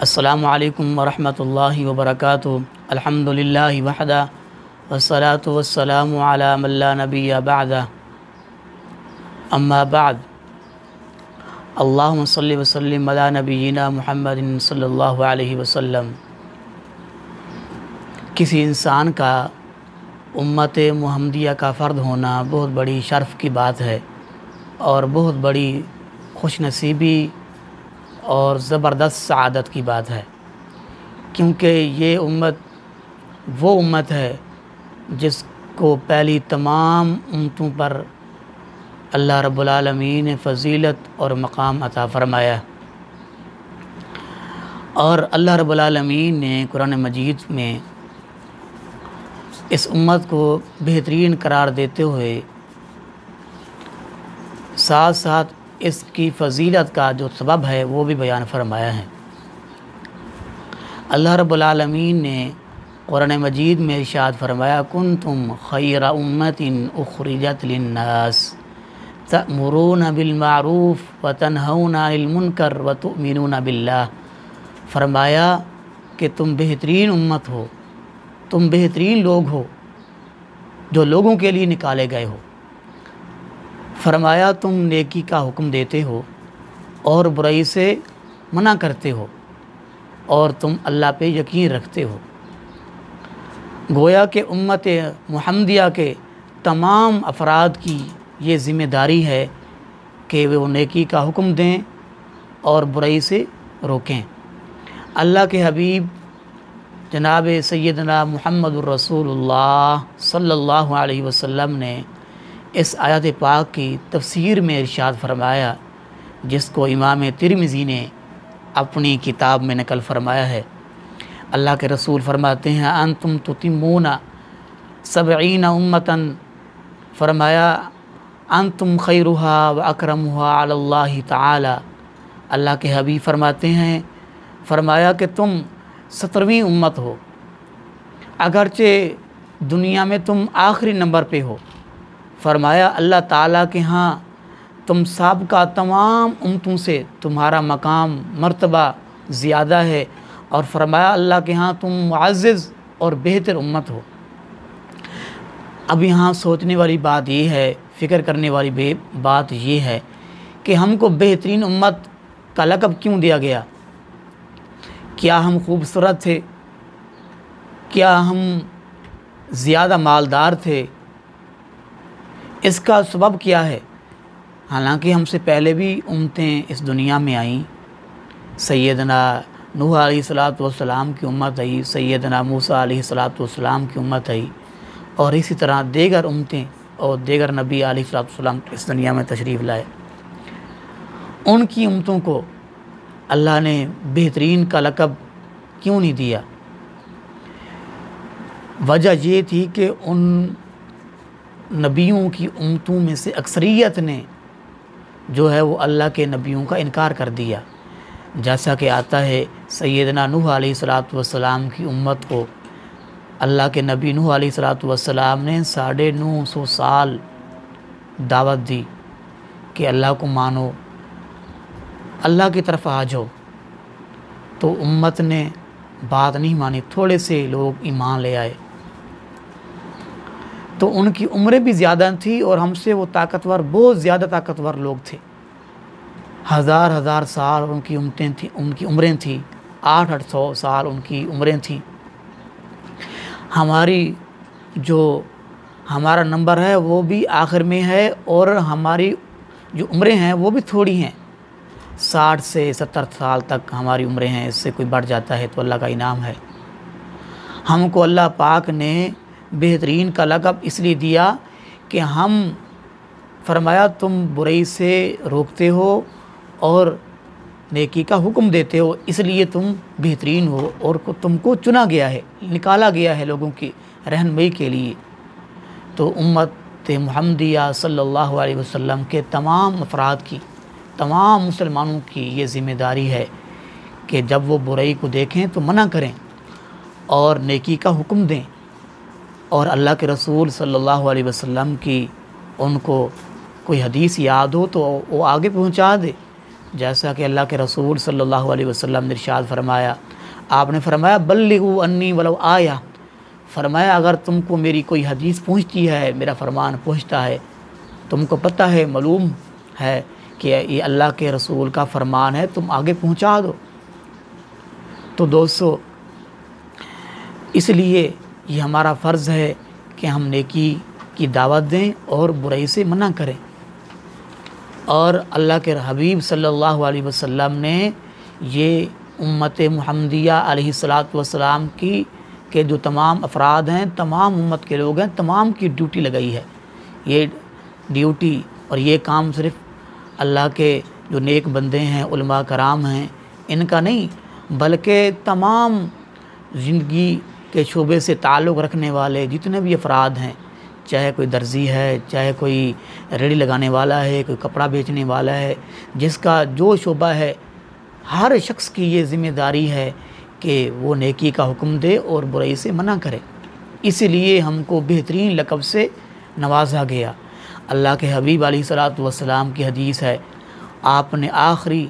السلام علیکم ورحمۃ اللہ وبرکاتہ۔ الحمدللہ وحدہ والصلاة والسلام علی من لا نبی بعدہ، اما بعد۔ اللہم صلی وسلم علی نبینا محمد صلی اللہ علیہ وسلم۔ کسی انسان کا امت محمدیہ کا فرد ہونا بہت بڑی شرف کی بات ہے اور بہت بڑی خوش نصیبی اور زبردست سعادت کی بات ہے، کیونکہ یہ امت وہ امت ہے جس کو پہلی تمام امتوں پر اللہ رب العالمین نے فضیلت اور مقام عطا فرمایا، اور اللہ رب العالمین نے قرآن مجید میں اس امت کو بہترین قرار دیتے ہوئے ساتھ ساتھ اس کی فضیلت کا جو سبب ہے وہ بھی بیان فرمایا ہے۔ اللہ رب العالمین نے قرآن مجید میں ارشاد فرمایا، کنتم خیر امت اخرجت للناس تأمرون بالمعروف وتنہون عن المنکر وتؤمنون باللہ۔ فرمایا کہ تم بہترین امت ہو، تم بہترین لوگ ہو جو لوگوں کے لیے نکالے گئے ہو۔ فرمایا تم نیکی کا حکم دیتے ہو اور برائی سے منع کرتے ہو، اور تم اللہ پہ یقین رکھتے ہو۔ گویا کہ امت محمدیہ کے تمام افراد کی یہ ذمہ داری ہے کہ وہ نیکی کا حکم دیں اور برائی سے روکیں۔ اللہ کے حبیب جناب سیدنا محمد الرسول اللہ صلی اللہ علیہ وسلم نے اس آیت پاک کی تفسیر میں ارشاد فرمایا، جس کو امام ترمذی نے اپنی کتاب میں نقل فرمایا ہے۔ اللہ کے رسول فرماتے ہیں، انتم تتمون 70 امتاً، فرمایا انتم خیرہا و اکرمہا علی اللہ تعالی۔ اللہ کے حبیب فرماتے ہیں، فرمایا کہ تم 70ویں امت ہو، اگرچہ دنیا میں تم آخری نمبر پہ ہو۔ فرمایا اللہ تعالیٰ کے ہاں تم سابقہ تمام امتوں سے تمہارا مقام مرتبہ زیادہ ہے، اور فرمایا اللہ کے ہاں تم معزز اور بہتر امت ہو۔ اب یہاں سوچنے والی بات یہ ہے، فکر کرنے والی بات یہ ہے کہ ہم کو بہترین امت کا لقب کیوں دیا گیا؟ کیا ہم خوبصورت تھے؟ کیا ہم زیادہ مالدار تھے؟ اس کا سبب کیا ہے؟ حالانکہ ہم سے پہلے بھی امتیں اس دنیا میں آئیں۔ سیدنا نوح علیہ السلام کی امت آئی، سیدنا موسیٰ علیہ السلام کی امت آئی، اور اسی طرح دیگر امتیں اور دیگر نبی علیہ السلام اس دنیا میں تشریف لائے۔ ان کی امتوں کو اللہ نے بہترین کا لقب کیوں نہیں دیا؟ وجہ یہ تھی کہ ان نبیوں کی امتوں میں سے اکثریت نے جو ہے وہ اللہ کے نبیوں کا انکار کر دیا، جیسا کہ آتا ہے سیدنا نوح علیہ السلام کی امت کو اللہ کے نبی نوح علیہ السلام نے 950 سال دعوت دی کہ اللہ کو مانو، اللہ کی طرف آ جاؤ، تو امت نے بات نہیں مانی، تھوڑے سے لوگ ایمان لے آئے۔ تو ان کی عمریں بھی زیادہ تھیں اور ہم سے وہ طاقتور، بہت زیادہ طاقتور لوگ تھے۔ ہزار سال ان کی عمریں تھیں، 800 سال ان کی عمریں تھیں۔ ہمارا نمبر ہے وہ بھی آخر میں ہے، اور ہماری جو عمریں ہیں وہ بھی تھوڑی ہیں، 60 سے 70 سال تک ہماری عمریں ہیں، اس سے کوئی بڑھ جاتا ہے تو اللہ کا انعام ہے۔ ہم کو اللہ پاک نے بہترین کا لقب اس لیے دیا کہ ہم، فرمایا تم برائی سے روکتے ہو اور نیکی کا حکم دیتے ہو، اس لیے تم بہترین ہو، اور تم کو چنا گیا ہے، نکالا گیا ہے لوگوں کی رہنمائی کے لیے۔ تو امت محمدیہ صلی اللہ علیہ وسلم کے تمام افراد کی، تمام مسلمانوں کی یہ ذمہ داری ہے کہ جب وہ برائی کو دیکھیں تو منع کریں اور نیکی کا حکم دیں، اور اللہ کے رسول صلی اللہ علیہ وسلم کی ان کو کوئی حدیث یاد ہو تو وہ آگے پہنچا دے، جیسا کہ اللہ کے رسول صلی اللہ علیہ وسلم نے ارشاد فرمایا، آپ نے فرمایا بلغوا انی ولو آیہ، فرمایا اگر تم کو میری کوئی حدیث پہنچتی ہے، میرا فرمان پہنچتا ہے، تم کو پتہ ہے، معلوم ہے کہ یہ اللہ کے رسول کا فرمان ہے، تم آگے پہنچا دو۔ تو دوستو، اس لیے یہ ہمارا فرض ہے کہ ہم نیکی کی دعوت دیں اور برائی سے منع کریں۔ اور اللہ کے حبیب صلی اللہ علیہ وسلم نے یہ امت محمدیہ علیہ السلام کی کہ جو تمام افراد ہیں، تمام امت کے لوگ ہیں، تمام کی ڈیوٹی لگائی ہے۔ یہ ڈیوٹی اور یہ کام صرف اللہ کے جو نیک بندے ہیں، علماء کرام ہیں، ان کا نہیں، بلکہ تمام زندگی کے شعبے سے تعلق رکھنے والے جتنے بھی افراد ہیں، چاہے کوئی درزی ہے، چاہے کوئی ریڑھی لگانے والا ہے، کوئی کپڑا بیچنے والا ہے، جس کا جو شعبہ ہے، ہر شخص کی یہ ذمہ داری ہے کہ وہ نیکی کا حکم دے اور برائی سے منع کرے۔ اس لیے ہم کو بہترین لقب سے نوازا گیا۔ اللہ کے حبیب علیہ السلام کی حدیث ہے، آپ نے آخری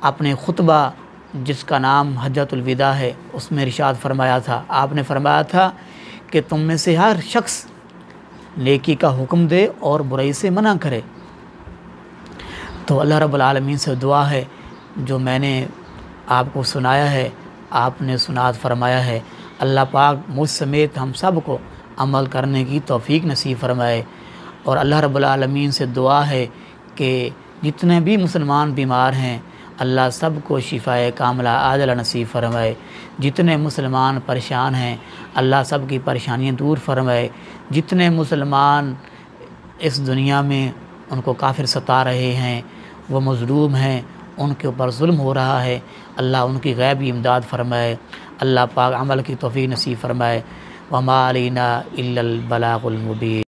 اپنے خطبہ جس کا نام حجۃ الوداع ہے، اس میں ارشاد فرمایا تھا، آپ نے فرمایا تھا کہ تم میں سے ہر شخص نیکی کا حکم دے اور برائی سے منع کرے۔ تو اللہ رب العالمین سے دعا ہے، جو میں نے آپ کو سنایا ہے، آپ نے سنات فرمایا ہے، اللہ پاک مجھ سمیت ہم سب کو عمل کرنے کی توفیق نصیب فرمائے۔ اور اللہ رب العالمین سے دعا ہے کہ جتنے بھی مسلمان بیمار ہیں، اللہ سب کو شفاء کاملہ عاجلہ نصیب فرمائے۔ جتنے مسلمان پریشان ہیں، اللہ سب کی پریشانیاں دور فرمائے۔ جتنے مسلمان اس دنیا میں ان کو کافر ستا رہے ہیں، وہ مظلوم ہیں، ان کے اوپر ظلم ہو رہا ہے، اللہ ان کی غیبی امداد فرمائے۔ اللہ پاک عمل کی توفیق نصیب فرمائے۔ وما علینا الا البلاغ المبین۔